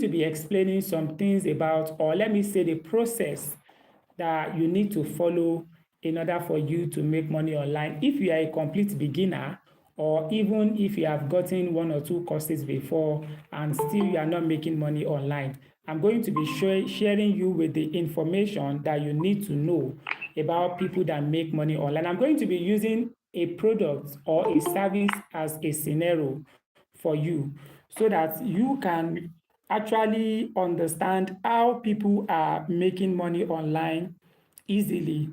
to be explaining some things about, or let me say the process that you need to follow in order for you to make money online. If you are a complete beginner, or even if you have gotten 1 or 2 courses before and still you are not making money online, I'm going to be sharing you with the information that you need to know about people that make money online. I'm going to be using a product or a service as a scenario for you so that you can actually understand how people are making money online easily.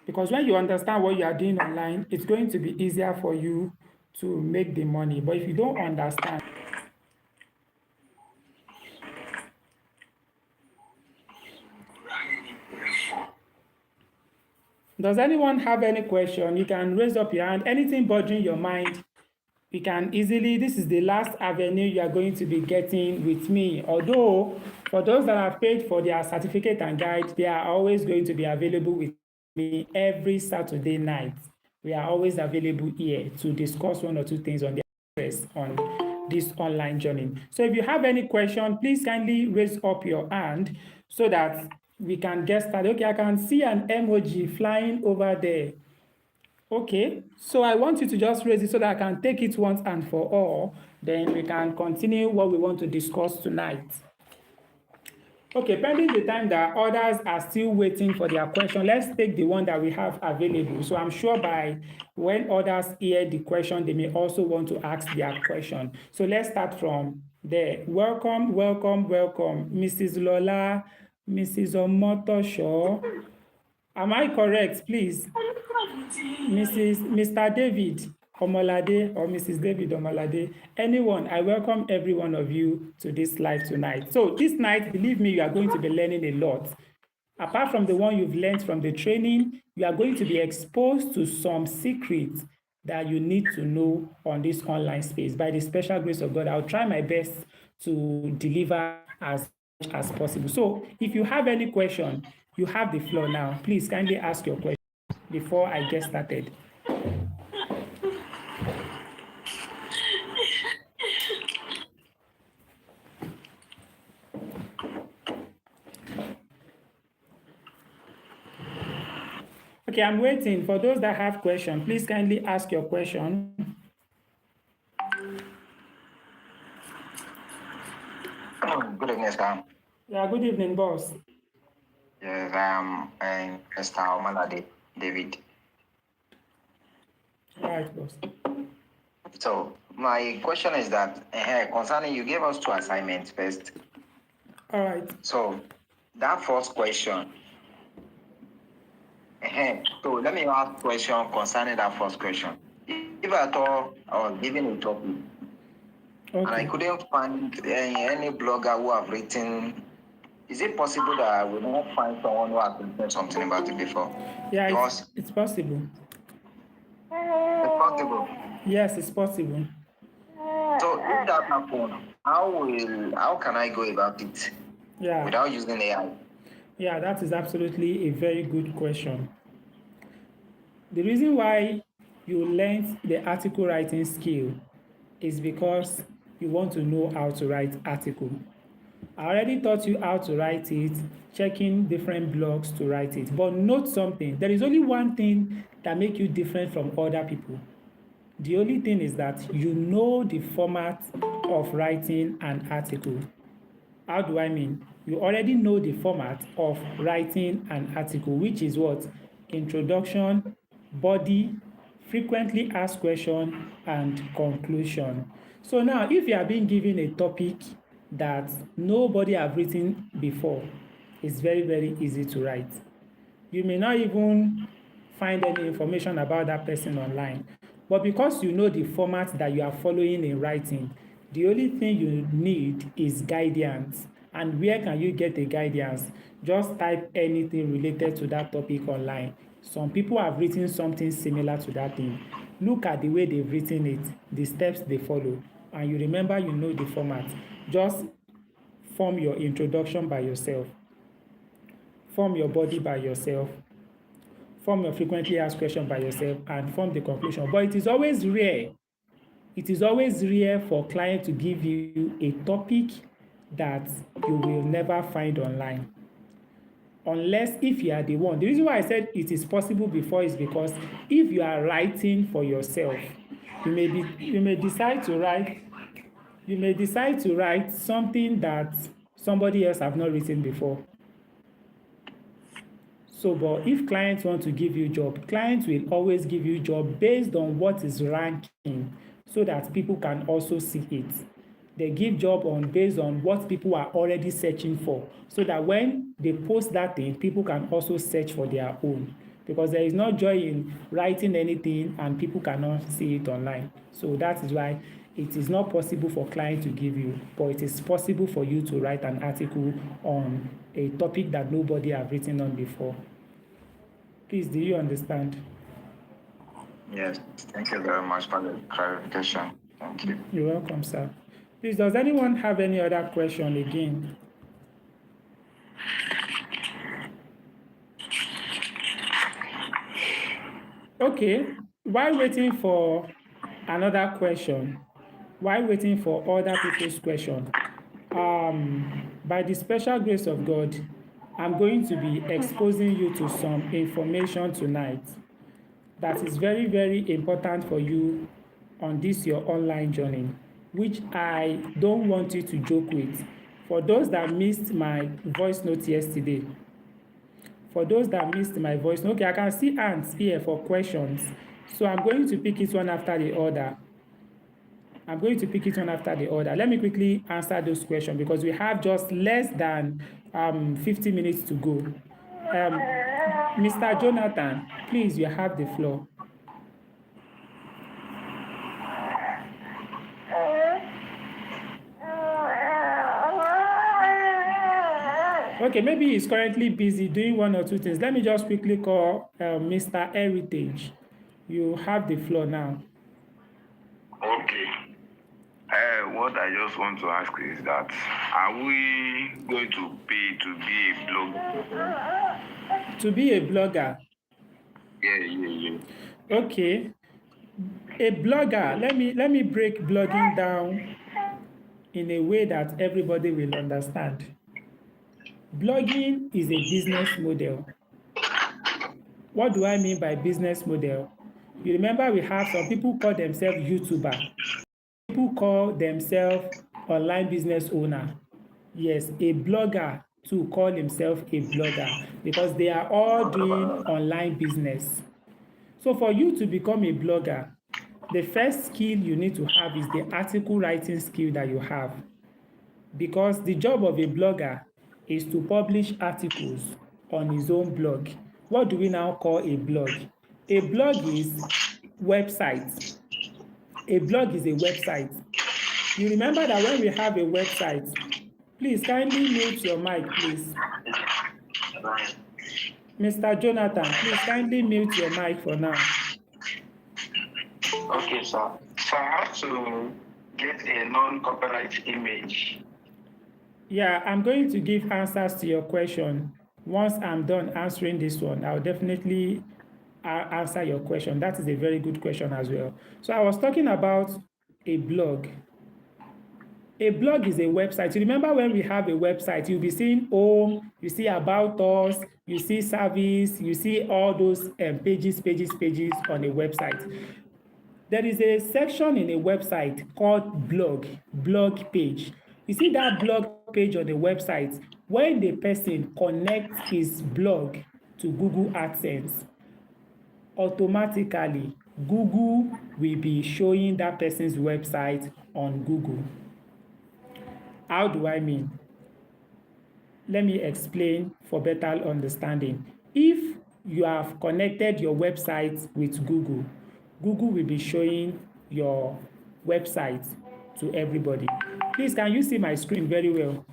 Because when you understand what you are doing online, it's going to be easier for you to make the money. But if you don't understand, does anyone have any question? You can raise up your hand. Anything bothering your mind, you can easily, this is the last avenue you are going to be getting with me. Although, for those that have paid for their certificate and guide, they are always going to be available with me every Saturday night. We are always available here to discuss 1 or 2 things on the progress on this online journey. So if you have any question, please kindly raise up your hand so that we can get started. Okay, I can see an emoji flying over there. Okay, so I want you to just raise it so that I can take it once and for all. Then we can continue what we want to discuss tonight. Okay, pending the time that others are still waiting for their question, let's take the one that we have available. So I'm sure by when others hear the question, they may also want to ask their question. So let's start from there. Welcome, welcome, welcome, Mrs. Lola, Mrs. Omotosho. Am I correct, please? Mr. David Omolade or Mrs. David Omolade, anyone, I welcome every one of you to this live tonight. So this night, believe me, you are going to be learning a lot. Apart from the one you've learned from the training, you are going to be exposed to some secrets that you need to know on this online space. By the special grace of God, I'll try my best to deliver as much as possible. So if you have any question, you have the floor now. Please kindly ask your question before I get started. Okay, I'm waiting. For those that have questions, please kindly ask your question. Good evening, sir. Yeah, good evening, boss. Yes, I'm Mr. Omalade David. All right, boss. So my question is that concerning you gave us 2 assignments first. All right. So that first question. So let me ask a question concerning that first question. If I thought I was given a topic and I couldn't find any blogger who have written, is it possible that I will not find someone who has written something about it before? Yeah, it's possible. It's possible. Yes, it's possible. So if that happens, how can I go about it? Yeah. Without using AI? Yeah, that is absolutely a very good question. The reason why you learned the article writing skill is because you want to know how to write article. I already taught you how to write it, checking different blogs to write it. But note something, there is only one thing that makes you different from other people. The only thing is that you know the format of writing an article. How do I mean? You already know the format of writing an article, which is what? Introduction, body, frequently asked question, and conclusion. So now, if you are being given a topic that nobody have written before, it's very, very easy to write. You may not even find any information about that person online. But because you know the format that you are following in writing, the only thing you need is guidance. And where can you get the guidance? Just type anything related to that topic online. Some people have written something similar to that thing. Look at the way they've written it, the steps they follow, and you remember you know the format. Just form your introduction by yourself. Form your body by yourself. Form your frequently asked question by yourself and form the conclusion. But it is always rare. It is always rare for client to give you a topic that you will never find online. Unless if you are the one. The reason why I said it is possible before is because if you are writing for yourself, you may decide to write something that somebody else have not written before. So, but if clients want to give you job, clients will always give you job based on what is ranking so that people can also see it. They give job based on what people are already searching for so that when they post that thing, people can also search for their own. Because there is no joy in writing anything and people cannot see it online. So that is why it is not possible for clients to give you, but it is possible for you to write an article on a topic that nobody have written on before. Please, do you understand? Yes, thank you very much for the clarification. Thank you. You're welcome, sir. Please, does anyone have any other question again? Okay, while waiting for another question, while waiting for other people's question, by the special grace of God, I'm going to be exposing you to some information tonight that is very, very important for you on this your online journey, which I don't want you to joke with. For those that missed my voice note yesterday, okay, I can see hands here for questions. So I'm going to pick it one after the other. Let me quickly answer those questions because we have just less than 50 minutes to go. Mr. Jonathan, please, you have the floor. Okay, maybe he's currently busy doing one or two things. Let me just quickly call Mr. Heritage. You have the floor now. Okay. What I just want to ask is that, are we going to pay to be a blogger? To be a blogger? Yeah. Okay. A blogger, let me break blogging down in a way that everybody will understand. Blogging is a business model. What do I mean by business model? You remember we have some people call themselves YouTuber. People call themselves online business owner. Yes, a blogger to call himself a blogger because they are all doing online business. So for you to become a blogger, the first skill you need to have is the article writing skill that you have. Because the job of a blogger is to publish articles on his own blog. What do we now call a blog? A blog is website. A blog is a website. You remember that when we have a website, please kindly mute your mic, please. Mr. Jonathan, please kindly mute your mic for now. Okay, sir. So I have to get a non-copyright image. Yeah, I'm going to give answers to your question. Once I'm done answering this one, I'll definitely answer your question. That is a very good question as well. So I was talking about a blog. A blog is a website. You remember when we have a website, you'll be seeing home, you see about us, you see service, you see all those pages on a website. There is a section in a website called blog page. You see that blog page on the website, when the person connects his blog to Google AdSense, automatically Google will be showing that person's website on Google. How do I mean? Let me explain for better understanding. If you have connected your website with Google, Google will be showing your website to everybody. Please, can you see my screen very well?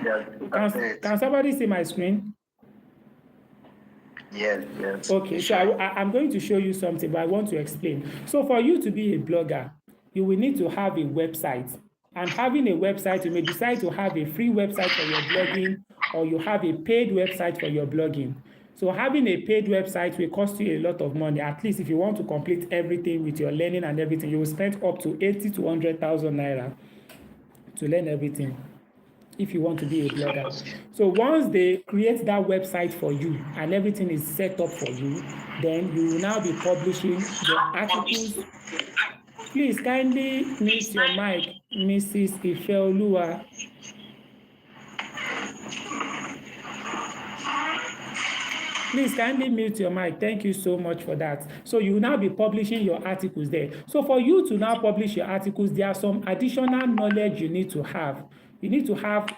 Yes. Can somebody see my screen? Yes. Okay, so I'm going to show you something, but I want to explain. So for you to be a blogger, you will need to have a website. And having a website, you may decide to have a free website for your blogging, or you have a paid website for your blogging. So having a paid website will cost you a lot of money. At least if you want to complete everything with your learning and everything, you will spend up to 80 to 100,000 naira to learn everything if you want to be a blogger. So once they create that website for you and everything is set up for you, then you will now be publishing the articles. Please kindly mute your mic, Mrs. Ifeoluwa. Please kindly mute your mic. Thank you so much for that. So you will now be publishing your articles there. So for you to now publish your articles, there are some additional knowledge you need to have. You need to have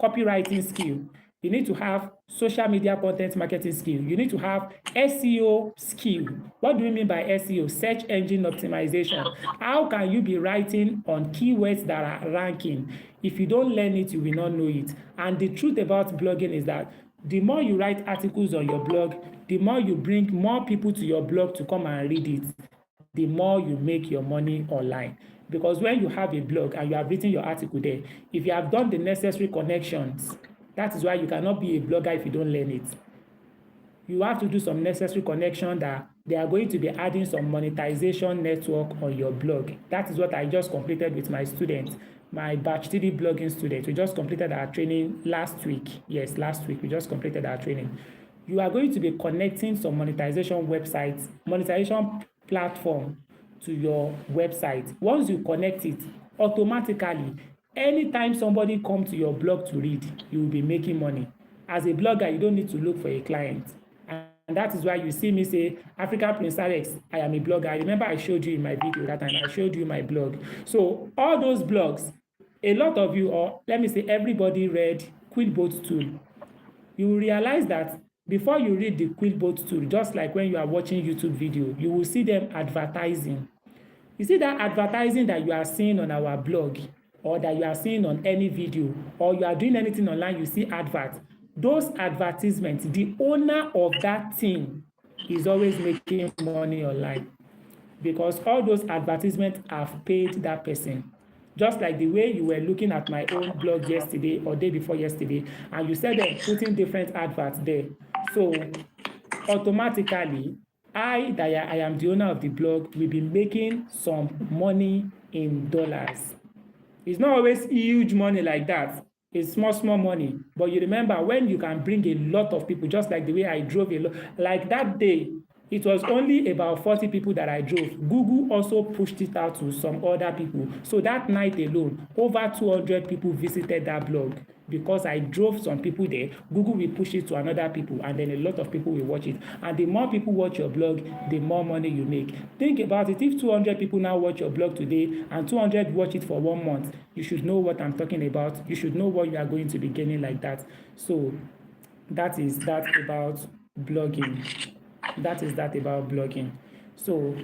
copywriting skill. You need to have social media content marketing skill. You need to have SEO skill. What do we mean by SEO? Search engine optimization. How can you be writing on keywords that are ranking? If you don't learn it, you will not know it. And the truth about blogging is that the more you write articles on your blog, the more you bring more people to your blog to come and read it, the more you make your money online. Because when you have a blog and you have written your article there, if you have done the necessary connections, that is why you cannot be a blogger if you don't learn it. You have to do some necessary connection that they are going to be adding some monetization network on your blog. That is what I just completed with my students, my batch 3 blogging students. We just completed our training last week. Yes, last week we just completed our training. You are going to be connecting some monetization websites, monetization platform to your website. Once you connect it, automatically, anytime somebody comes to your blog to read, you will be making money. As a blogger, you don't need to look for a client. And that is why you see me say, African Prince Alex, I am a blogger. I remember I showed you in my video that time, I showed you my blog. So all those blogs, a lot of you, or let me say everybody read Quillboat Tool. You will realize that before you read the Quillboat Tool, just like when you are watching YouTube video, you will see them advertising. You see that advertising that you are seeing on our blog, or that you are seeing on any video, or you are doing anything online, you see adverts. Those advertisements, the owner of that thing is always making money online, because all those advertisements have paid that person. Just like the way you were looking at my own blog yesterday or day before yesterday, and you said them putting different adverts there. So automatically, I am the owner of the blog, will be making some money in dollars. It's not always huge money like that. It's small money. But you remember when you can bring a lot of people, just like the way I drove a lot. Like that day, it was only about 40 people that I drove. Google also pushed it out to some other people. So that night alone, over 200 people visited that blog. Because I drove some people there, Google will push it to another people, and then a lot of people will watch it. And the more people watch your blog, the more money you make. Think about it. If 200 people now watch your blog today and 200 watch it for 1 month, you should know what I'm talking about. You should know what you are going to be gaining like that. So that is that about blogging. That is that about blogging. So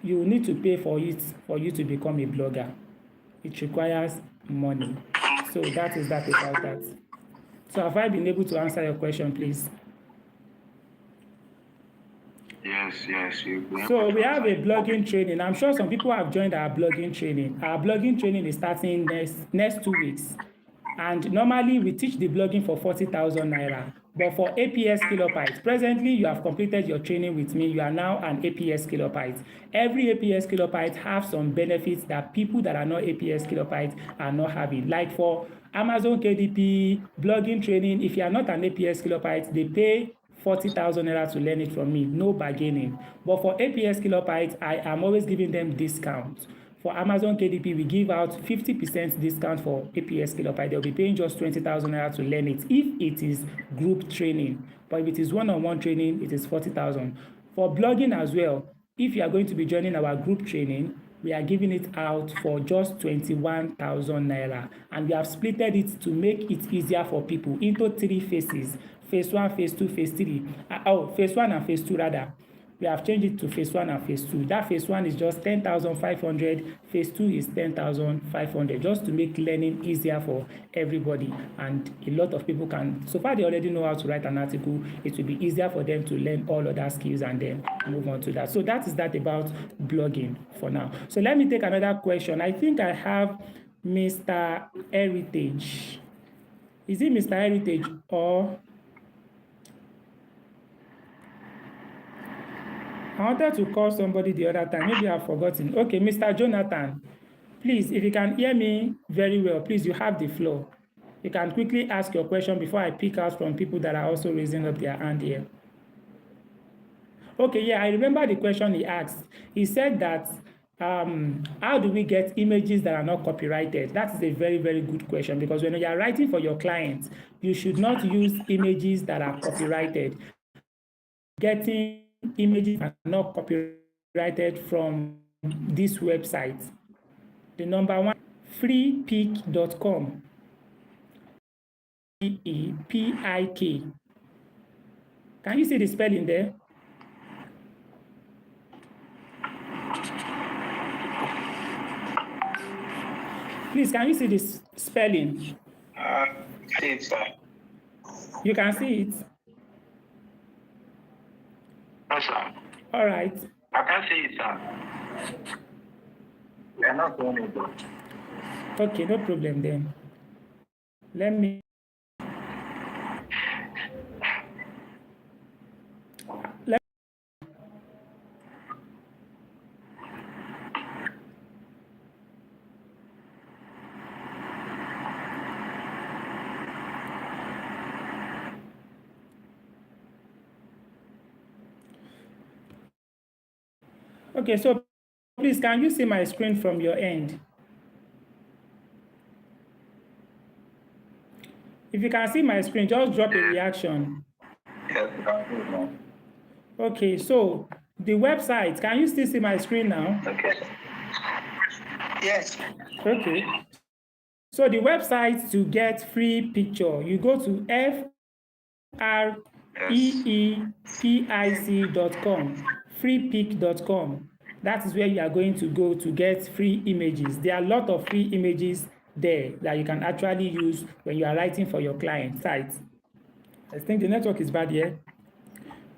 you need to pay for it for you to become a blogger. It requires money. So that is that about that. So have I been able to answer your question, please? Yes. So we have a blogging training. I'm sure some people have joined our blogging training. Our blogging training is starting next 2 weeks. And normally we teach the blogging for 40,000 naira. But for APS Kilobyte, presently you have completed your training with me. You are now an APS Kilobyte. Every APS Kilobyte have some benefits that people that are not APS Kilobyte are not having. Like for Amazon KDP, blogging training, if you are not an APS Kilobyte, they pay 40,000 naira to learn it from me, no bargaining. But for APS Kilobyte, I am always giving them discounts. For Amazon KDP, we give out 50% discount for APS Kilobyte. They'll be paying just 20,000 naira to learn it if it is group training. But if it is one-on-one training, it is 40,000. For blogging as well, if you are going to be joining our group training, we are giving it out for just 21,000 naira. And we have splitted it to make it easier for people into 3 phases. Phase 1, phase 2, phase 3. Phase 1 and phase 2 rather. We have changed it to phase 1 and phase 2. That phase 1 is just 10,500. Phase 2 is 10,500. Just to make learning easier for everybody. And a lot of people can, so far they already know how to write an article. It will be easier for them to learn all other skills and then move on to that. So that is that about blogging for now. So let me take another question. I think I have Mr. Heritage. Is it Mr. Heritage or I wanted to call somebody the other time. Maybe I've forgotten. Okay, Mr. Jonathan, please, if you can hear me very well, please, you have the floor. You can quickly ask your question before I pick out from people that are also raising up their hand here. Okay, yeah, I remember the question he asked. He said that, how do we get images that are not copyrighted? That is a very, very good question, because when you are writing for your clients, you should not use images that are copyrighted. Getting images that are not copyrighted from this website. The number one, freepik.com. P-I-K. Can you see the spelling there? Please, can you see this spelling? See it, sir. You can see it? No, sir. All right. I can't see it, sir. We are not doing it, though. Okay, no problem then. Let me... Okay, so please, can you see my screen from your end? If you can see my screen, just drop a reaction. Yes, Okay, so the website, can you still see my screen now? okay. Yes. Okay. So the website to get free picture, you go to freepic.com, freepic.com. That is where you are going to go to get free images. There are a lot of free images there that you can actually use when you are writing for your client site. I think the network is bad here.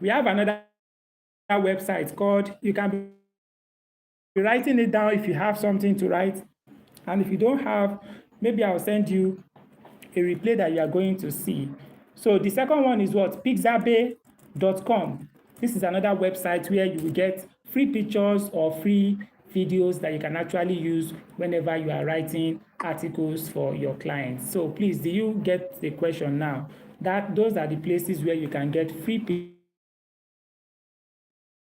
We have another website called, you can be writing it down if you have something to write. And if you don't have, maybe I'll send you a replay that you are going to see. So the second one is what? pixabay.com. This is another website where you will get free pictures or free videos that you can actually use whenever you are writing articles for your clients. So please, do you get the question now? Those are the places where you can get free pictures.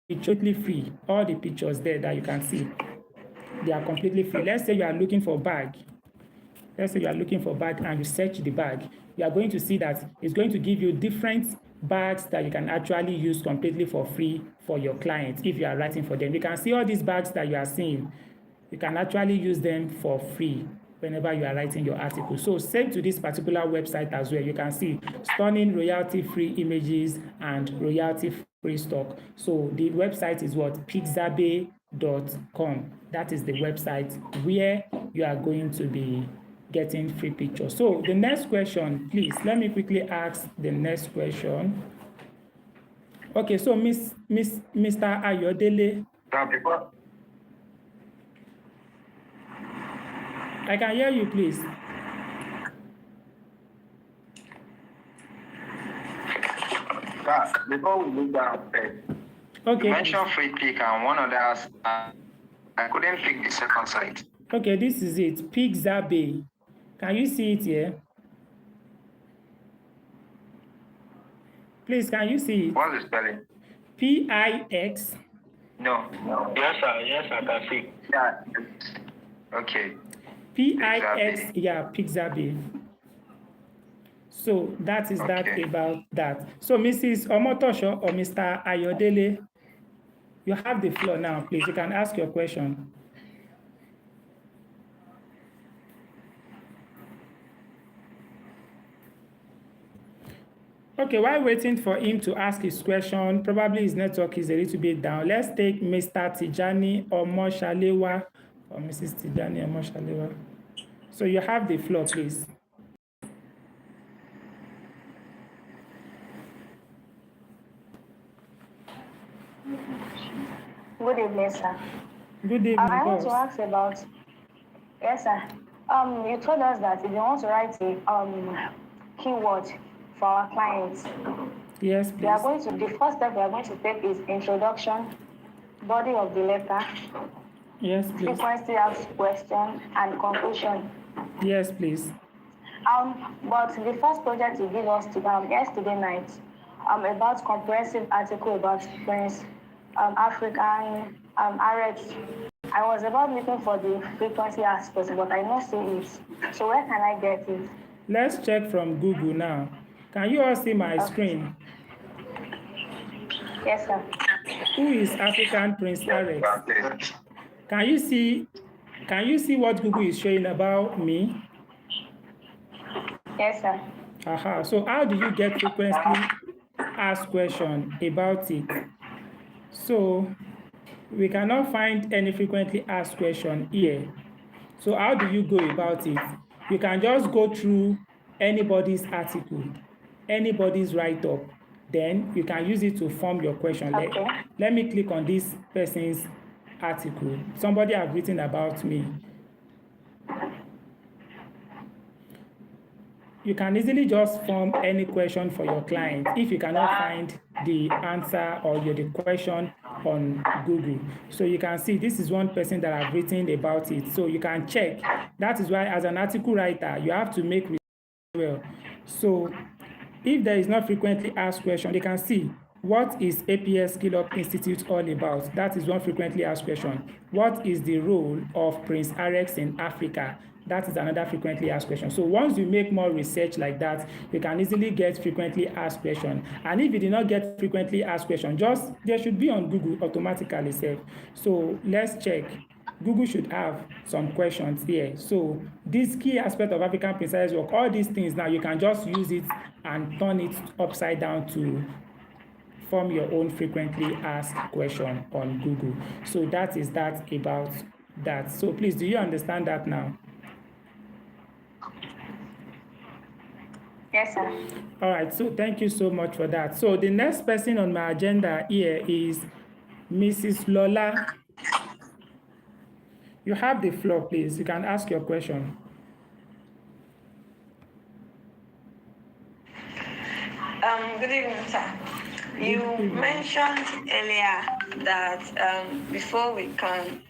It's totally free. All the pictures there that you can see, they are completely free. Let's say you are looking for a bag. Let's say you are looking for a bag and you search the bag. You are going to see that it's going to give you different bags that you can actually use completely for free for your clients if you are writing for them. You can see all these bags that you are seeing. You can actually use them for free whenever you are writing your article. So same to this particular website as well. You can see stunning royalty-free images and royalty-free stock. So the website is what? pixabay.com. That is the website where you are going to be getting free pictures. So the next question, please, let me quickly ask the next question. Okay, so Mr. Ayodele. I can hear you, please. Before we move down, Okay. You mentioned Freepik and one other. I couldn't pick the second site. Okay, this is it. Pixabay. Can you see it here? Please, can you see it? What's the spelling? P-I-X. No. Yes, sir. Yes, I can see. Yeah. Okay. P-I-X, yeah, Pixabay. So that is that about that. So Mrs. Omotosho or Mr. Ayodele, you have the floor now, please. You can ask your question. Okay, while waiting for him to ask his question, probably his network is a little bit down. Let's take Mr. Tijani Omoshalewa or Mrs. Tijani Omoshalewa. So you have the floor, please. Good evening, sir. Good evening, I want to boss. ask about, yes, sir. You told us that if you want to write a keyword for our clients, Yes, we are please. going to, the first step we are going to take is introduction body of the letter, Yes, please. frequency asked question, and conclusion. Yes, please. But the first project you gave us yesterday night, about comprehensive article about Prince African RX. I was about looking for the frequency aspect, but I don't see it. So where can I get it? Let's check from Google now. Can you all see my screen? Yes, sir. Who is African Prince RX? Can you see what Google is showing about me? Yes, sir. Aha. So how do you get frequently asked question about it? So we cannot find any frequently asked question here. So how do you go about it? You can just go through anybody's article, anybody's write-up. Then you can use it to form your question. Okay. Let me click on this person's article. Somebody have written about me. You can easily just form any question for your client if you cannot find the answer or the question on Google. So you can see this is one person that have written about it. So you can check. That is why as an article writer, you have to make research well. So if there is not frequently asked question, they can see what is APS Skill Up Institute all about? That is one frequently asked question. What is the role of Prince RX in Africa? That is another frequently asked question. So once you make more research like that, you can easily get frequently asked question. And if you did not get frequently asked question, just there should be on Google automatically saved. So let's check. Google should have some questions here. So this key aspect of African Prince work, all these things now, you can just use it and turn it upside down to form your own frequently asked question on Google. So that is that about that. So please, do you understand that now? Yes, sir. All right, so thank you so much for that. So the next person on my agenda here is Mrs. Lola. You have the floor, please. You can ask your question. Good evening, sir. You mentioned earlier that before we can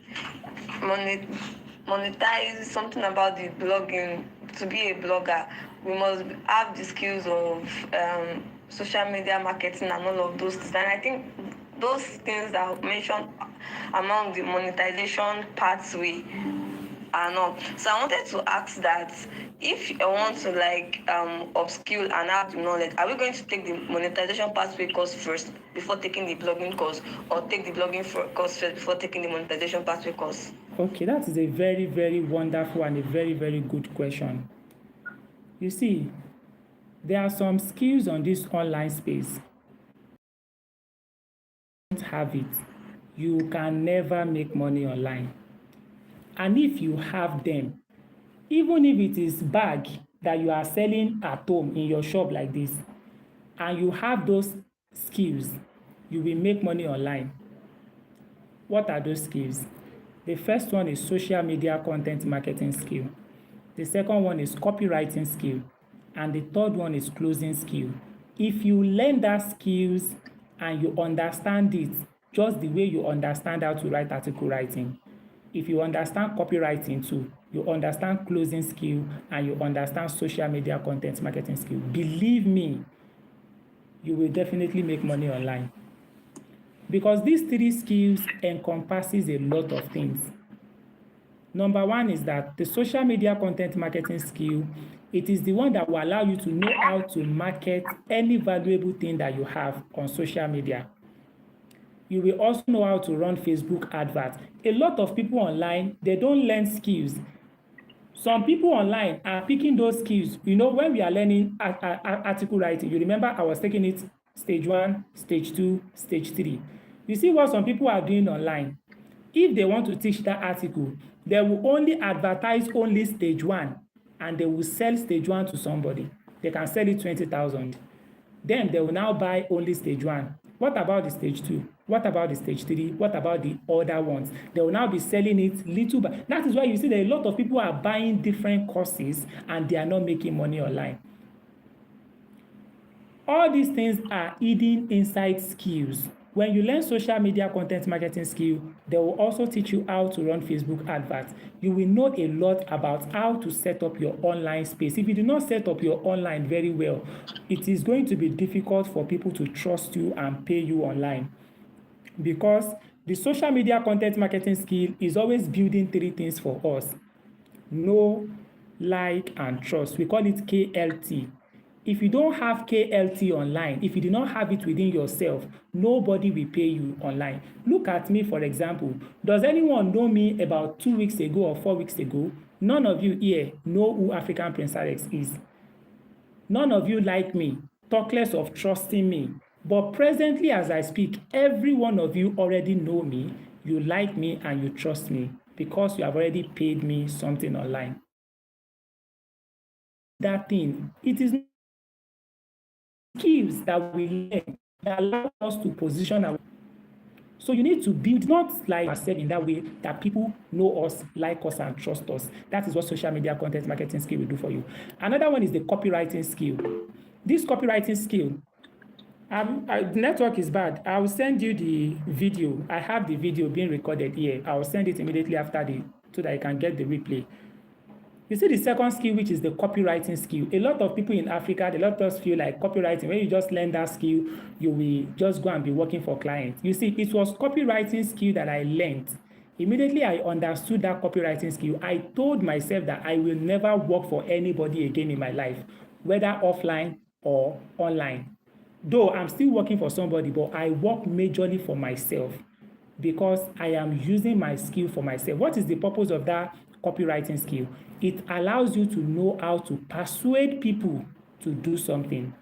monetize something about the blogging, to be a blogger, we must have the skills of social media marketing and all of those things. And I think those things that I've mentioned among the monetization pathway are not. So I wanted to ask that if I want to upskill and have the knowledge, are we going to take the monetization pathway course first before taking the blogging course, or take the blogging course first before taking the monetization pathway course? Okay, that is a very, very wonderful and a very, very good question. You see, there are some skills on this online space. If you don't have it, you can never make money online. And if you have them, even if it is bag that you are selling at home in your shop like this, and you have those skills, you will make money online. What are those skills? The first one is social media content marketing skill. The second one is copywriting skill. And the third one is closing skill. If you learn that skills and you understand it just the way you understand how to write article writing, if you understand copywriting too, you understand closing skill, and you understand social media content marketing skill, believe me, you will definitely make money online. Because these three skills encompasses a lot of things. Number one is that the social media content marketing skill, it is the one that will allow you to know how to market any valuable thing that you have on social media. You will also know how to run Facebook adverts. A lot of people online, they don't learn skills. Some people online are picking those skills. You know, when we are learning article writing, you remember I was taking it stage 1, stage 2, stage 3. You see what some people are doing online. If they want to teach that article, they will only advertise only stage 1, and they will sell stage 1 to somebody. They can sell it 20,000. Then they will now buy only stage 1. What about the stage 2? What about the stage 3? What about the other ones? They will now be selling it little by. That is why you see that a lot of people are buying different courses and they are not making money online. All these things are hidden inside skills. When you learn social media content marketing skill, they will also teach you how to run Facebook adverts. You will know a lot about how to set up your online space. If you do not set up your online very well, it is going to be difficult for people to trust you and pay you online, because the social media content marketing skill is always building 3 things for us: know, like, and trust. We call it KLT. If you don't have KLT online, if you do not have it within yourself, nobody will pay you online. Look at me, for example. Does anyone know me about 2 weeks ago or 4 weeks ago? None of you here know who African Prince Alex is. None of you like me, talk less of trusting me. But presently, as I speak, every one of you already know me, you like me, and you trust me because you have already paid me something online. That thing, it is skills that we learn that allow us to position our. So you need to build, not like ourselves in that way that people know us, like us, and trust us. That is what social media content marketing skill will do for you. Another one is the copywriting skill. This copywriting skill, the network is bad. I will send you the video. I have the video being recorded here. I will send it immediately after so that you can get the replay. You see the second skill, which is the copywriting skill. A lot of people in Africa, a lot of us feel like copywriting, when you just learn that skill, you will just go and be working for clients. You see, it was copywriting skill that I learned. Immediately I understood that copywriting skill, I told myself that I will never work for anybody again in my life, whether offline or online. Though I'm still working for somebody, but I work majorly for myself because I am using my skill for myself. What is the purpose of that copywriting skill? It allows you to know how to persuade people to do something.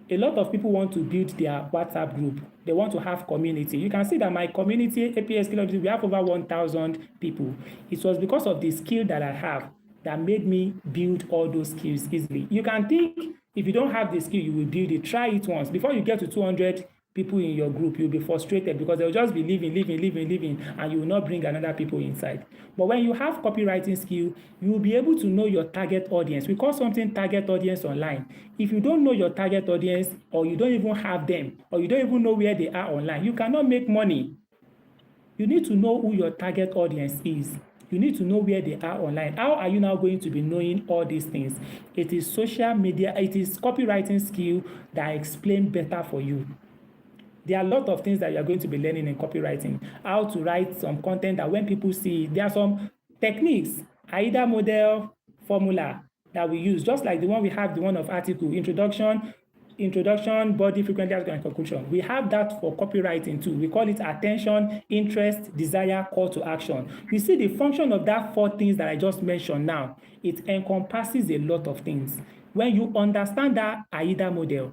A lot of people want to build their WhatsApp group. They want to have community. You can see that my community, APS Skill, we have over 1,000 people. It was because of the skill that I have that made me build all those skills easily. You can think if you don't have the skill, you will build it. Try it once. Before you get to 200 people in your group, you'll be frustrated because they'll just be leaving, and you will not bring another people inside. But when you have copywriting skill, you will be able to know your target audience. We call something target audience online. If you don't know your target audience, or you don't even have them, or you don't even know where they are online, you cannot make money. You need to know who your target audience is. You need to know where they are online. How are you now going to be knowing all these things? It is social media, it is copywriting skill that I explain better for you. There are a lot of things that you are going to be learning in copywriting. How to write some content that when people see it, there are some techniques, AIDA model, formula that we use, just like the one we have, the one of article, introduction, body, frequently asked, and conclusion. We have that for copywriting too. We call it attention, interest, desire, call to action. You see the function of that 4 things that I just mentioned now. It encompasses a lot of things. When you understand that AIDA model,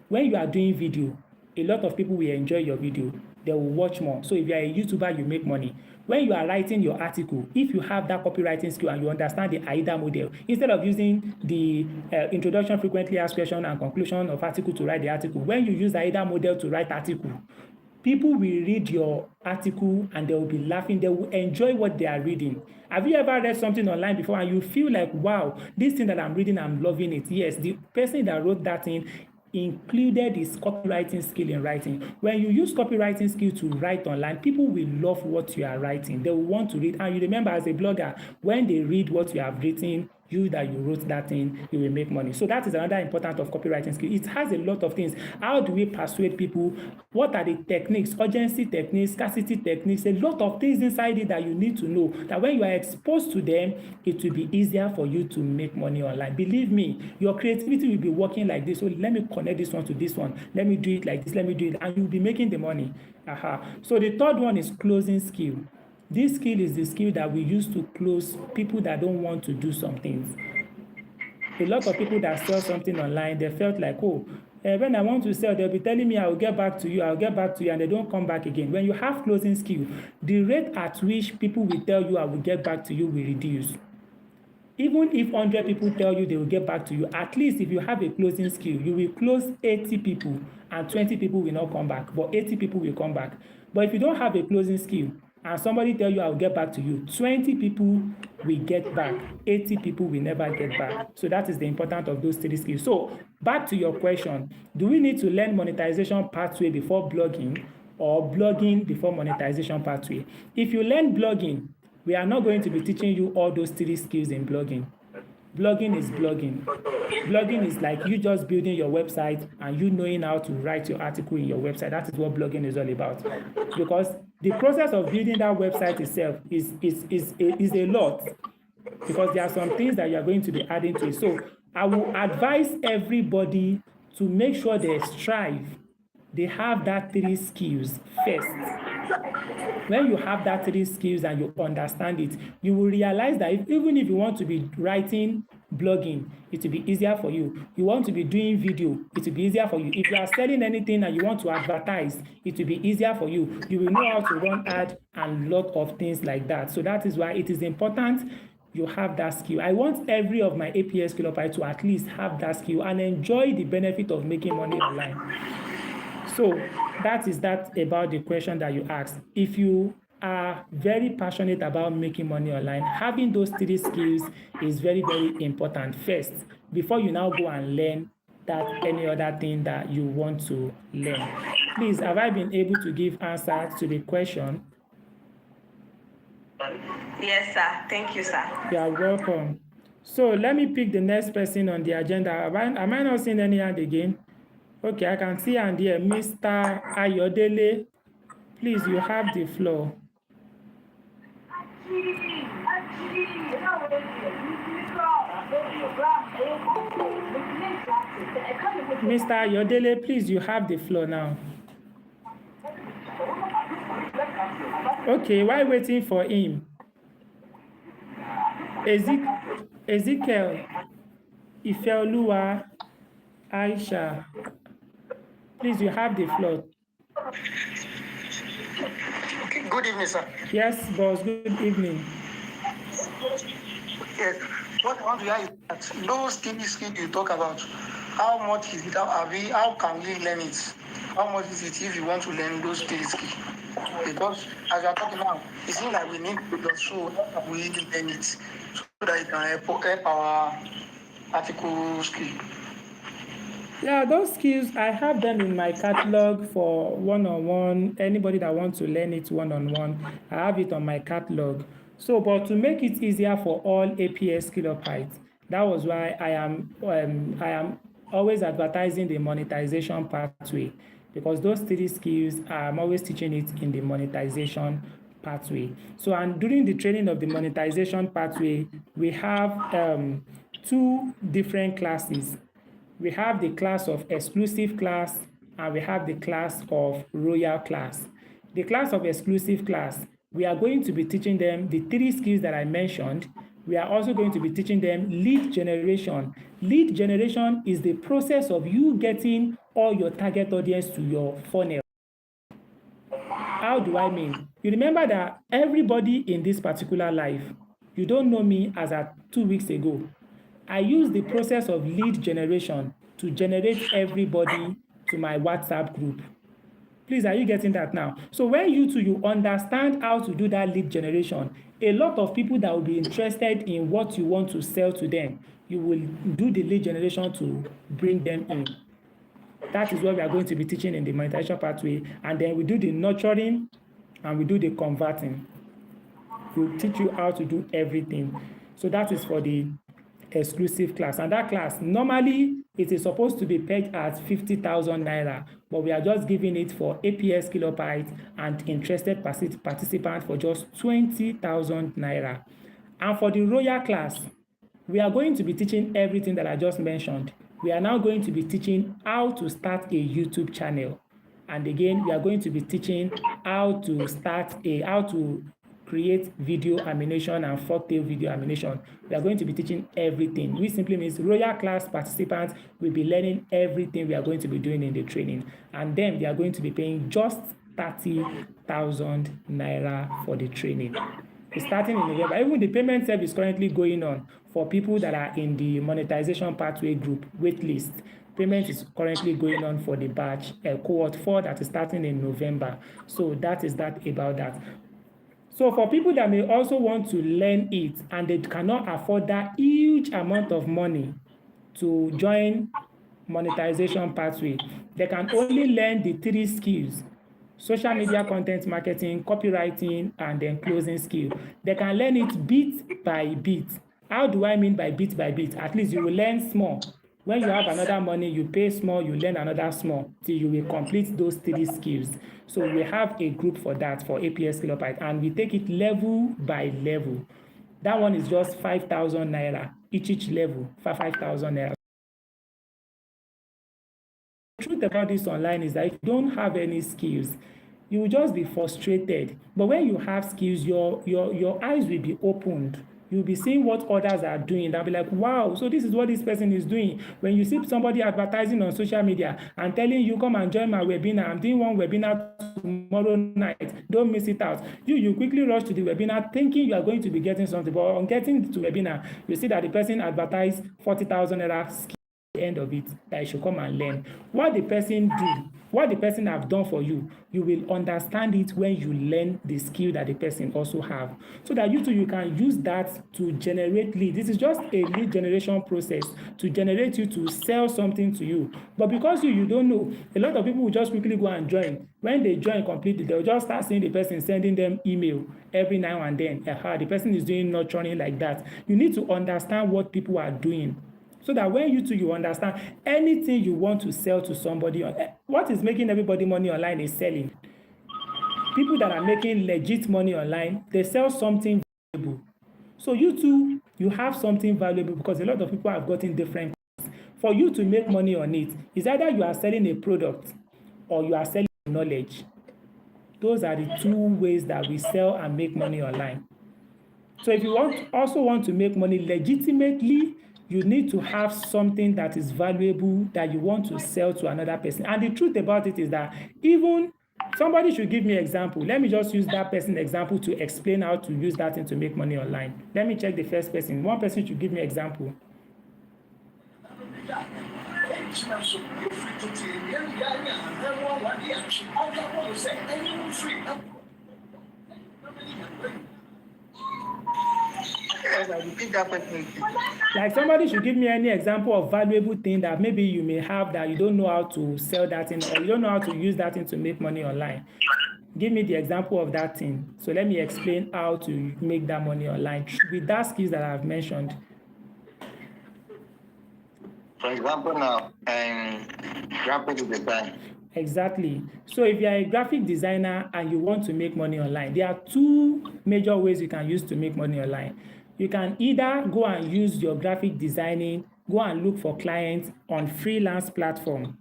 when you are doing video, a lot of people will enjoy your video. They will watch more. So if you are a YouTuber, you make money. When you are writing your article, if you have that copywriting skill and you understand the AIDA model, instead of using the introduction, frequently asked question, and conclusion of article to write the article, when you use the AIDA model to write article, people will read your article and they will be laughing. They will enjoy what they are reading. Have you ever read something online before and you feel like, wow, this thing that I'm reading, I'm loving it? Yes, the person that wrote that thing included his copywriting skill in writing. When you use copywriting skill to write online, people will love what you are writing. They will want to read. And you remember, as a blogger, when they read what you have written, you that you wrote that thing, you will make money. So that is another important of copywriting skill. It has a lot of things. How do we persuade people? What are the techniques, urgency techniques, scarcity techniques? A lot of things inside it that you need to know, that when you are exposed to them, it will be easier for you to make money online. Believe me, your creativity will be working like this. So let me connect this one to this one. Let me do it like this. Let me do it. And you'll be making the money. So the third one is closing skill. This skill is the skill that we use to close people that don't want to do some things. A lot of people that sell something online, they felt like, oh, when I want to sell, they'll be telling me, I'll get back to you, and they don't come back again. When you have closing skill, the rate at which people will tell you, I will get back to you, will reduce. Even if 100 people tell you they will get back to you, at least if you have a closing skill, you will close 80 people and 20 people will not come back, but 80 people will come back. But if you don't have a closing skill, and somebody tell you, I'll get back to you, 20 people will get back, 80 people will never get back. So that is the importance of those 3 skills. So back to your question, do we need to learn monetization pathway before blogging, or blogging before monetization pathway? If you learn blogging, we are not going to be teaching you all those 3 skills in blogging. Blogging is blogging. Blogging is like you just building your website and you knowing how to write your article in your website. That is what blogging is all about. Because the process of building that website itself is a lot, because there are some things that you are going to be adding to it. So I will advise everybody to make sure they strive. They have that 3 skills first. When you have that 3 skills and you understand it, you will realize that even if you want to be writing, blogging, it will be easier for you. You want to be doing video, it will be easier for you. If you are selling anything and you want to advertise, it will be easier for you. You will know how to run ads and a lot of things like that. So that is why it is important you have that skill. I want every of my APS Kilobyte to at least have that skill and enjoy the benefit of making money online. So that is that about the question that you asked. If you are very passionate about making money online, having those 3 skills is very, very important first, before you now go and learn that any other thing that you want to learn. Please, have I been able to give answer to the question? Yes, sir. Thank you, sir. You are welcome. So let me pick the next person on the agenda. Am I not seeing any hand again? Okay, I can see and hear Mr. Ayodele. Please, you have the floor. Mr. Ayodele, please, you have the floor now. Okay, while waiting for him, Ezekiel, Ifeoluwa, Aisha, please, you have the floor. Okay, good evening, sir. Yes, boss, good evening. Yes, what I want to hear is that those skills you talk about, how much is it? How can we learn it? How much is it if you want to learn those skills? Because as we are talking now, it seems like we need to show how we learn it so that it can help our article skill. Yeah, those skills, I have them in my catalog for one-on-one. Anybody that wants to learn it one-on-one, I have it on my catalog. So, but to make it easier for all APS Kilobytes, that was why I am always advertising the monetization pathway, because those 3 skills, I'm always teaching it in the monetization pathway. So, and during the training of the monetization pathway, we have 2 different classes. We have the class of exclusive class and we have the class of royal class. The class of exclusive class, we are going to be teaching them the 3 skills that I mentioned. We are also going to be teaching them lead generation. Lead generation is the process of you getting all your target audience to your funnel. How do I mean? You remember that everybody in this particular life, you don't know me as at 2 weeks ago. I use the process of lead generation to generate everybody to my WhatsApp group. Please, are you getting that now? So when you understand how to do that lead generation, a lot of people that will be interested in what you want to sell to them, you will do the lead generation to bring them in. That is what we are going to be teaching in the monetization pathway. And then we do the nurturing and we do the converting. We'll teach you how to do everything. So that is for the exclusive class. And that class, normally it is supposed to be pegged at 50,000 naira, but we are just giving it for APS Kilobyte and interested participants for just 20,000 naira. And for the royal class, we are going to be teaching everything that I just mentioned. We are now going to be teaching how to start a YouTube channel. And again, we are going to be teaching how to create video animation and folktale video animation. We are going to be teaching everything, which simply means royal class participants will be learning everything we are going to be doing in the training. And then they are going to be paying just 30,000 naira for the training. It's starting in November. Even the payment service is currently going on for people that are in the monetization pathway group waitlist. Payment is currently going on for the batch cohort 4 that is starting in November. So that is that about that. So for people that may also want to learn it and they cannot afford that huge amount of money to join monetization pathway, they can only learn the 3 skills: social media content marketing, copywriting, and then closing skill. They can learn it bit by bit. How do I mean by bit by bit? At least you will learn small. When you have another money, you pay small, you learn another small till you will complete those 3 skills. So we have a group for that, for APS Kilobyte, and we take it level by level. That one is just 5,000 naira, each level, for 5,000 naira. The truth about this online is that if you don't have any skills, you will just be frustrated. But when you have skills, your eyes will be opened. You'll be seeing what others are doing. They'll be like, wow, so this is what this person is doing. When you see somebody advertising on social media and telling you, come and join my webinar, I'm doing one webinar tomorrow night, don't miss it out. You quickly rush to the webinar thinking you are going to be getting something. But on getting to webinar, you see that the person advertised 40,000 naira skill. The end of it, that you should come and learn what the person do, what the person have done for you. You will understand it when you learn the skill that the person also have, so that you too, you can use that to generate lead. This is just a lead generation process to generate you to sell something to you. But because you don't know, a lot of people will just quickly go and join. When they join completely, they'll just start seeing the person sending them email every now and then. The person is doing nurturing like that. You need to understand what people are doing, so that when you understand anything you want to sell to somebody. What is making everybody money online is selling. People that are making legit money online, they sell something valuable. So you too, you have something valuable, because a lot of people have gotten different. For you to make money on it, is either you are selling a product or you are selling knowledge. Those are the 2 ways that we sell and make money online. So if you also want to make money legitimately, you need to have something that is valuable that you want to sell to another person. And the truth about it is that even somebody should give me an example. Let me just use that person example to explain how to use that thing to make money online. Let me check the first person. One person should give me an example. Like somebody should give me any example of valuable thing that maybe you may have that you don't know how to sell that thing, or you don't know how to use that thing to make money online. Give me the example of that thing. So let me explain how to make that money online with that skills that I've mentioned. For example, now, graphic design. Exactly. So if you are a graphic designer and you want to make money online, there are 2 major ways you can use to make money online. You can either go and use your graphic designing, go and look for clients on freelance platform.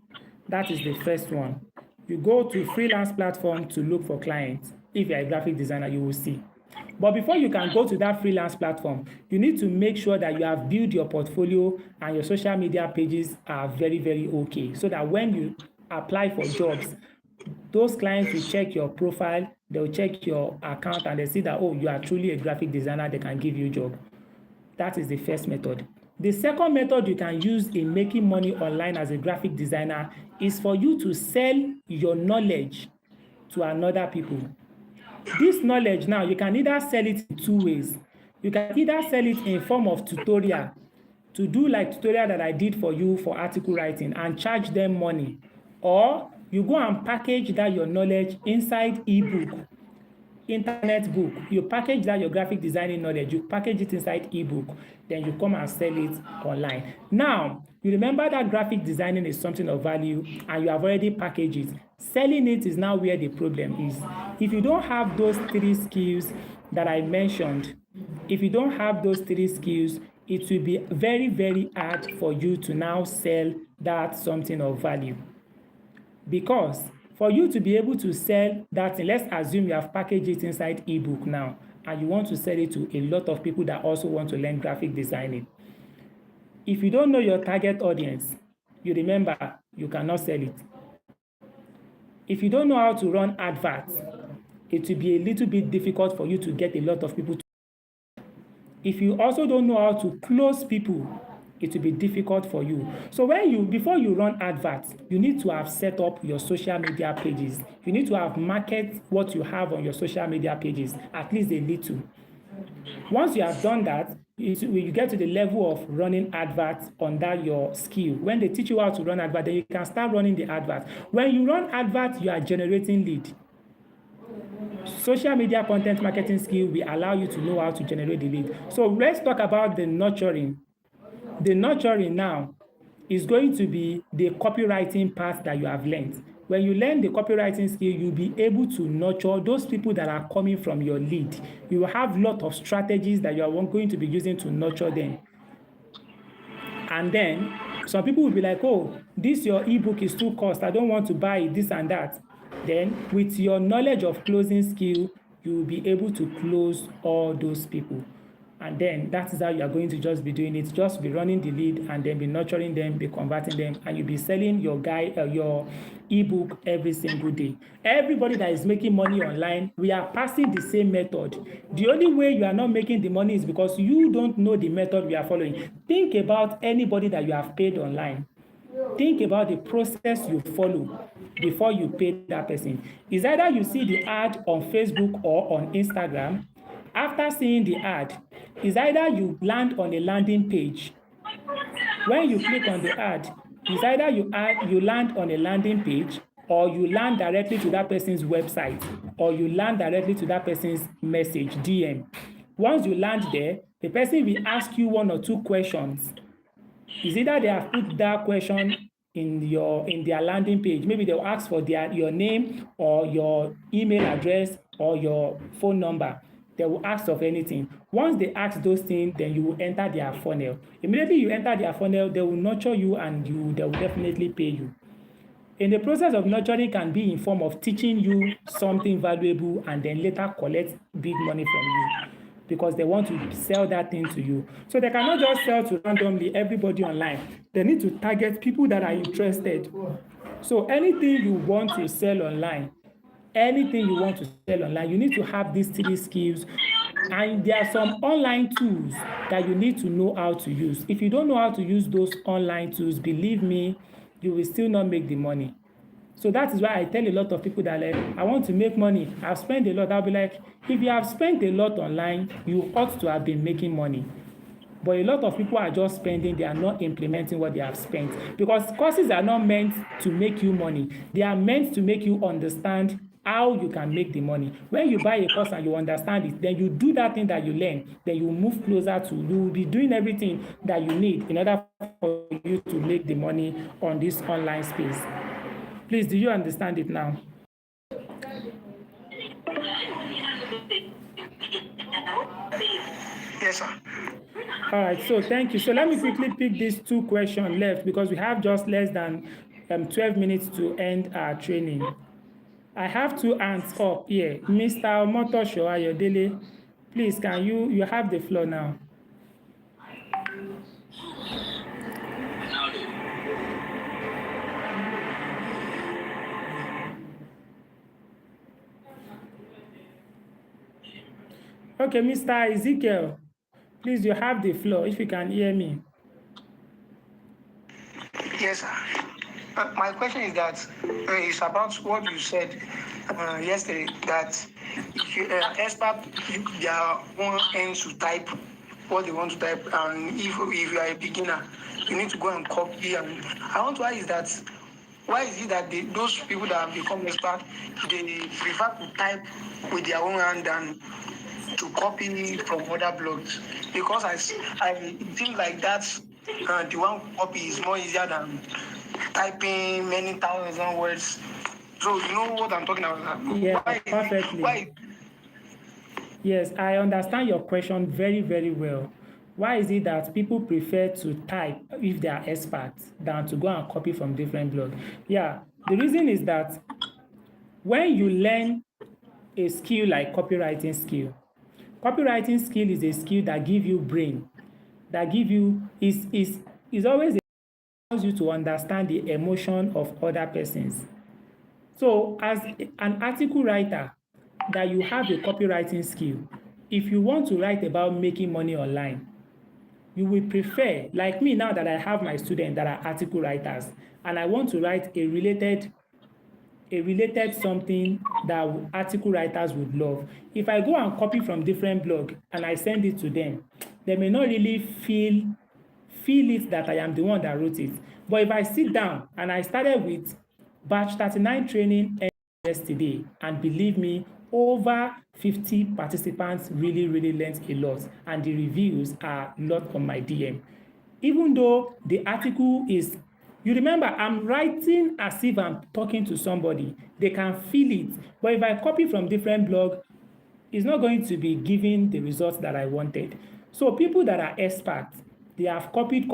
That is the first one. You go to freelance platform to look for clients. If you're a graphic designer, you will see. But before you can go to that freelance platform, you need to make sure that you have built your portfolio and your social media pages are very, very okay, so that when you apply for jobs, those clients will check your profile, they'll check your account, and they see that, oh, you are truly a graphic designer, they can give you a job. That is the first method. The second method you can use in making money online as a graphic designer is for you to sell your knowledge to another people. This knowledge now, you can either sell it in 2 ways. You can either sell it in form of tutorial, to do like tutorial that I did for you for article writing and charge them money, or you go and package that your knowledge inside ebook, internet book. You package that your graphic designing knowledge, you package it inside ebook, then you come and sell it online. Now, you remember that graphic designing is something of value and you have already packaged it. Selling it is now where the problem is. If you don't have those 3 skills that I mentioned, if you don't have those 3 skills, it will be very, very hard for you to now sell that something of value. Because for you to be able to sell that thing, let's assume you have packaged it inside ebook now, and you want to sell it to a lot of people that also want to learn graphic designing. If you don't know your target audience, you remember, you cannot sell it. If you don't know how to run adverts, it will be a little bit difficult for you to get a lot of people to. If you also don't know how to close people, it will be difficult for you. So before you run adverts, you need to have set up your social media pages. You need to have market what you have on your social media pages, at least a little. Once you have done that, you get to the level of running adverts under your skill. When they teach you how to run adverts, then you can start running the adverts. When you run adverts, you are generating lead. Social media content marketing skill will allow you to know how to generate the lead. So let's talk about the nurturing. The nurturing now is going to be the copywriting part that you have learned. When you learn the copywriting skill, you'll be able to nurture those people that are coming from your lead. You will have a lot of strategies that you are going to be using to nurture them. And then some people will be like, oh, this your ebook is too cost. I don't want to buy it, this and that. Then with your knowledge of closing skill, you will be able to close all those people. And then that is how you are going to just be doing it. Just be running the lead and then be nurturing them, be converting them, and you'll be selling your ebook every single day. Everybody that is making money online, we are passing the same method. The only way you are not making the money is because you don't know the method we are following. Think about anybody that you have paid online. Think about the process you follow before you pay that person. It's either you see the ad on Facebook or on Instagram. After seeing the ad, it's either you land on a landing page. When you click on the ad, it's either you land on a landing page, or you land directly to that person's website, or you land directly to that person's message, DM. Once you land there, the person will ask you 1 or 2 questions. It's either they have put that question in their landing page. Maybe they'll ask for your name or your email address or your phone number. They will ask of anything. Once they ask those things, then you will enter their funnel. Immediately you enter their funnel, they will nurture you and they will definitely pay you. In the process of nurturing can be in form of teaching you something valuable and then later collect big money from you because they want to sell that thing to you. So they cannot just sell to randomly everybody online. They need to target people that are interested. So anything you want to sell online, you need to have these 3 skills. And there are some online tools that you need to know how to use. If you don't know how to use those online tools, believe me, you will still not make the money. So that is why I tell a lot of people that like, I want to make money. I've spent a lot. I'll be like, if you have spent a lot online, you ought to have been making money. But a lot of people are just spending, they are not implementing what they have spent. Because courses are not meant to make you money. They are meant to make you understand how you can make the money. When you buy a course and you understand it, then you do that thing that you learn, then you move closer to, you will be doing everything that you need in order for you to make the money on this online space. Please, do you understand it now? Yes, sir. All right, so thank you. So let me quickly pick these 2 questions left because we have just less than 12 minutes to end our training. I have 2 hands up here. Mr. Omotosho Ayodele, please, can you have the floor now. Okay, Mr. Ezekiel, please, you have the floor if you can hear me. Yes, sir. My question is that it's about what you said yesterday, that if you expert their own ends to type what they want to type, and if you are a beginner, you need to go and copy. And I want to ask that why is it that those people that have become expert, they prefer to type with their own hand than to copy from other blogs? Because I think like that the one copy is more easier than typing many thousand words. So you know what I'm talking about? Yeah, perfectly. Yes, I understand your question very, very well. Why is it that people prefer to type if they are experts than to go and copy from different blogs? Yeah, the reason is that when you learn a skill like copywriting skill is a skill that gives you brain, that give you is always allows you to understand the emotion of other persons. So as an article writer, that you have a copywriting skill, if you want to write about making money online, you will prefer, like me now that I have my students that are article writers, and I want to write a related something that article writers would love. If I go and copy from different blog and I send it to them, they may not really feel it that I am the one that wrote it. But if I sit down and I started with batch 39 training yesterday, and believe me, over 50 participants really learned a lot, and the reviews are a lot on my DM. Even though the article is, you remember, I'm writing as if I'm talking to somebody. They can feel it. But if I copy from different blog, it's not going to be giving the results that I wanted. So people that are experts, they have copied.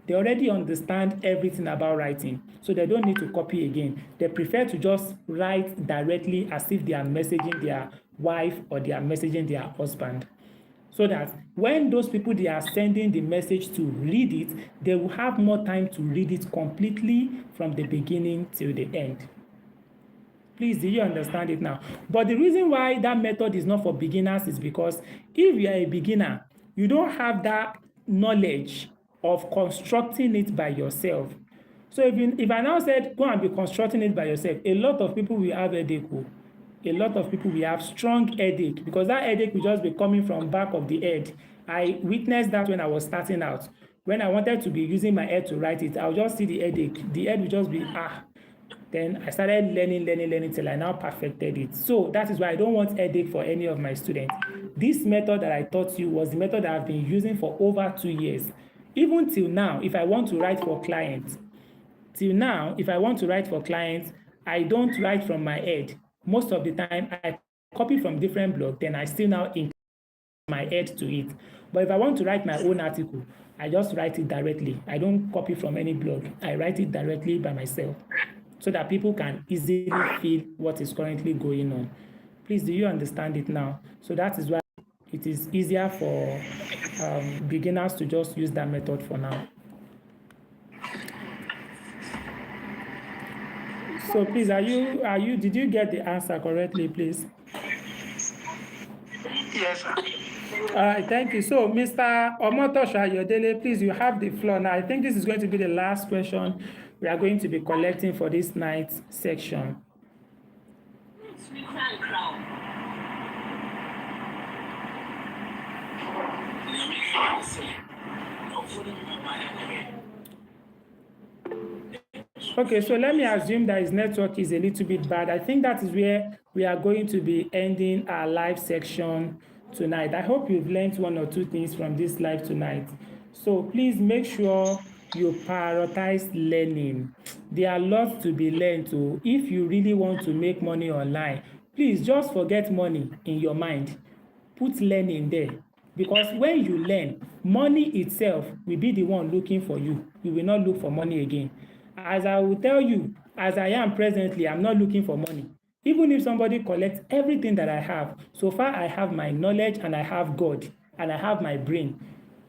They already understand everything about writing. So they don't need to copy again. They prefer to just write directly as if they are messaging their wife or they are messaging their husband. So that when those people they are sending the message to read it, they will have more time to read it completely from the beginning till the end. Please, do you understand it now? But the reason why that method is not for beginners is because if you are a beginner, you don't have that knowledge of constructing it by yourself. So if I now said, go and be constructing it by yourself, a lot of people will have headache. A lot of people will have strong headache, because that headache will just be coming from back of the head. I witnessed that when I was starting out. When I wanted to be using my head to write it, I'll just see the headache. The head will just be, Then I started learning till I now perfected it. So that is why I don't want headache for any of my students. This method that I taught you was the method that I've been using for over 2 years. Even till now, if I want to write for clients, I don't write from my head. Most of the time, I copy from different blogs, then I still now include my head to it. But if I want to write my own article, I just write it directly. I don't copy from any blog. I write it directly by myself, so that people can easily feel what is currently going on. Please, do you understand it now? So that is why it is easier for beginners to just use that method for now. So please, did you get the answer correctly, please? Yes, sir. All right, thank you. So, Mr. Omotosha Yodele, please, you have the floor now. I think this is going to be the last question we are going to be collecting for this night's section. Okay, so let me assume that his network is a little bit bad. I think that is where we are going to be ending our live section tonight. I hope you've learned one or two things from this live tonight. So please make sure you prioritize learning. There are lots to be learned too. If you really want to make money online, please just forget money in your mind. Put learning there. Because when you learn, money itself will be the one looking for you. You will not look for money again. As I will tell you, as I am presently, I'm not looking for money. Even if somebody collects everything that I have, so far I have my knowledge and I have God and I have my brain,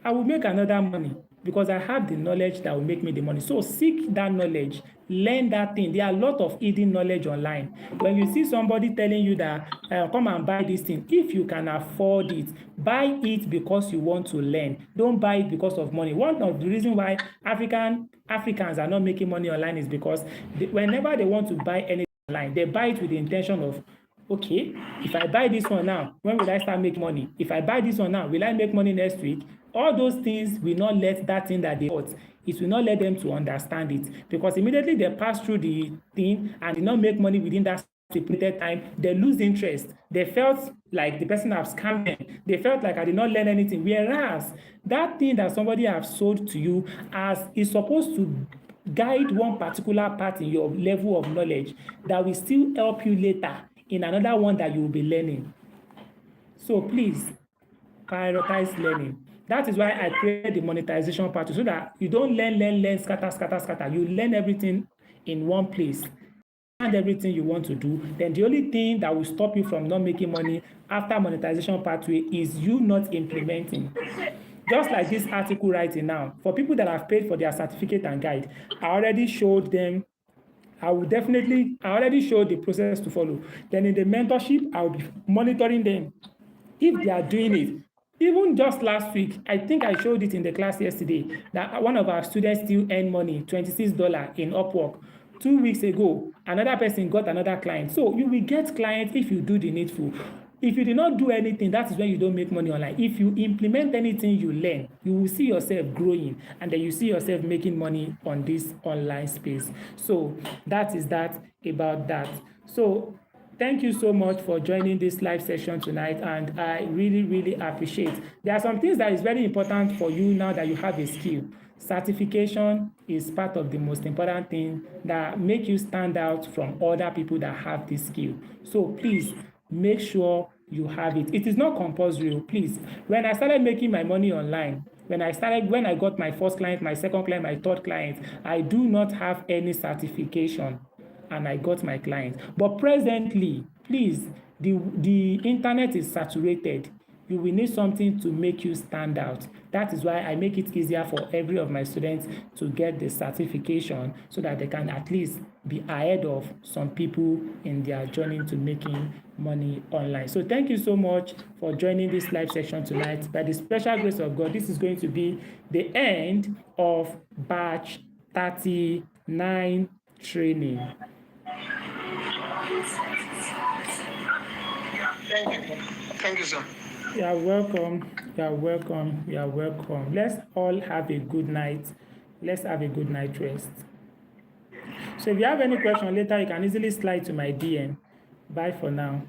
I will make another money because I have the knowledge that will make me the money. So seek that knowledge, learn that thing. There are a lot of hidden knowledge online. When you see somebody telling you that, come and buy this thing, if you can afford it, buy it because you want to learn. Don't buy it because of money. One of the reasons why Africans are not making money online is because whenever they want to buy anything online, they buy it with the intention of, okay, if I buy this one now, when will I start making money? If I buy this one now, will I make money next week? All those things will not let that thing that they bought, it will not let them to understand it, because immediately they pass through the thing and did not make money within that stipulated time, they lose interest. They felt like the person has scammed them. They felt like I did not learn anything. Whereas that thing that somebody has sold to you is supposed to guide one particular part in your level of knowledge that will still help you later in another one that you will be learning. So please prioritize learning. That is why I created the monetization part, so that you don't learn, scatter. You learn everything in one place and everything you want to do. Then the only thing that will stop you from not making money after monetization pathway is you not implementing. Just like this article writing now, for people that have paid for their certificate and guide, I already showed them. I already showed the process to follow. Then in the mentorship, I'll be monitoring them. If they are doing it, even even just last week, I think I showed it in the class yesterday, that one of our students still earned money, $26 in Upwork. 2 weeks ago, another person got another client. So you will get clients if you do the needful. If you do not do anything, that is when you don't make money online. If you implement anything you learn, you will see yourself growing, and then you see yourself making money on this online space. So that is that about that. So thank you so much for joining this live session tonight, and I really, really appreciate. There are some things that is very important for you now that you have a skill. Certification is part of the most important thing that make you stand out from other people that have this skill. So please make sure you have it. It is not compulsory, please. When I started making my money online, when I got my first client, my second client, my third client, I do not have any certification, and I got my client. But presently, please, the internet is saturated. You will need something to make you stand out. That is why I make it easier for every of my students to get the certification, so that they can at least be ahead of some people in their journey to making money online. So thank you so much for joining this live session tonight. By the special grace of God, this is going to be the end of batch 39 training. Thank you, sir. You are welcome. You are welcome. You are welcome. Let's all have a good night. Let's have a good night rest. So if you have any question later, you can easily slide to my DM. Bye for now.